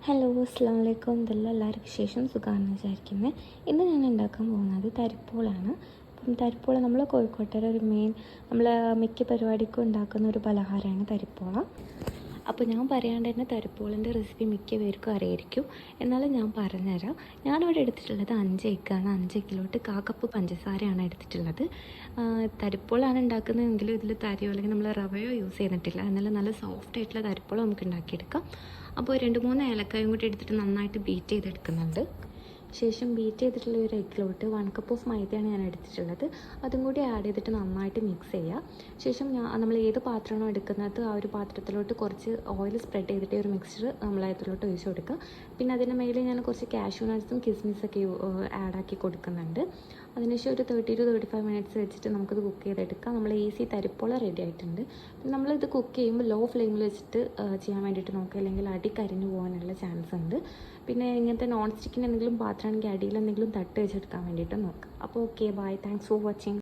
Hello അസ്സാം വലൈക്കും. ഇതെല്ലാം എല്ലാവർക്കും വിശേഷം സുഖമാണെന്ന് വിചാരിക്കുന്നത്. ഇന്ന് ഞാൻ ഉണ്ടാക്കാൻ പോകുന്നത് തരിപ്പോളാണ്. അപ്പം തരിപ്പോള നമ്മൾ കോഴിക്കോട്ടെ ഒരു മെയിൻ നമ്മൾ മിക്ക പരിപാടിക്കും ഉണ്ടാക്കുന്ന ഒരു പലഹാരമാണ് തരിപ്പോള. അപ്പോൾ ഞാൻ പറയാണ്ട് തന്നെ തരിപ്പോളിൻ്റെ റെസിപ്പി മിക്ക പേർക്കും അറിയായിരിക്കും. എന്നാലും ഞാൻ പറഞ്ഞുതരാം. ഞാനിവിടെ എടുത്തിട്ടുള്ളത് 5 എഗ്ഗാണ്. 5 എഗ്ഗിലോട്ട് 1/4 കപ്പ് പഞ്ചസാരയാണ് എടുത്തിട്ടുള്ളത്. തരിപ്പോളാണ് ഉണ്ടാക്കുന്നതെങ്കിലും ഇതിൽ തരിയോ അല്ലെങ്കിൽ നമ്മൾ റവയോ യൂസ് ചെയ്തിട്ടില്ല. എന്നാലും നല്ല സോഫ്റ്റ് ആയിട്ടുള്ള തരിപ്പോളം നമുക്ക് ഉണ്ടാക്കിയെടുക്കാം. അപ്പോൾ 2-3 ഏലക്കായും കൂടി എടുത്തിട്ട് നന്നായിട്ട് ബീറ്റ് ചെയ്തെടുക്കുന്നുണ്ട്. ശേഷം ബീറ്റ് ചെയ്തിട്ടുള്ള ഒരു എഗ്ഗിലോട്ട് 1 കപ്പ് ഓഫ് മൈദയാണ് ഞാൻ എടുത്തിട്ടുള്ളത്. അതും കൂടി ആഡ് ചെയ്തിട്ട് നന്നായിട്ട് മിക്സ് ചെയ്യുക. ശേഷം നമ്മൾ ഏത് പാത്രമാണോ എടുക്കുന്നത് ആ ഒരു പാത്രത്തിലോട്ട് കുറച്ച് ഓയിൽ സ്പ്രെഡ് ചെയ്തിട്ട് ഒരു മിക്സ്ചർ നമ്മൾ അതിലോട്ട് ഒഴിച്ച് കൊടുക്കുക. പിന്നെ അതിൻ്റെ മേലെ ഞാൻ കുറച്ച് കാഷ്യൂ നട്ട്സും കിസ്മിസൊക്കെ ആഡാക്കി കൊടുക്കുന്നുണ്ട്. അതിനുശേഷം ഒരു 30-35 മിനിറ്റ്സ് വെച്ചിട്ട് നമുക്കിത് കുക്ക് ചെയ്തെടുക്കാം. നമ്മൾ ഈസി തരിപ്പോള റെഡി ആയിട്ടുണ്ട്. നമ്മളിത് കുക്ക് ചെയ്യുമ്പോൾ ലോ ഫ്ലെയിമിൽ വെച്ചിട്ട് ചെയ്യാൻ വേണ്ടിയിട്ട് നോക്കുക, അല്ലെങ്കിൽ അടി കരിഞ്ഞു പോകാനുള്ള ചാൻസ് ഉണ്ട്. പിന്നെ ഇങ്ങനത്തെ നോൺ സ്റ്റിക്കിന് എന്തെങ്കിലും പാത്രമാണെങ്കിൽ അടിയിൽ എന്തെങ്കിലും തട്ട് വെച്ചെടുക്കാൻ വേണ്ടിയിട്ട് നോക്കുക. അപ്പോൾ okay, bye, thanks for watching.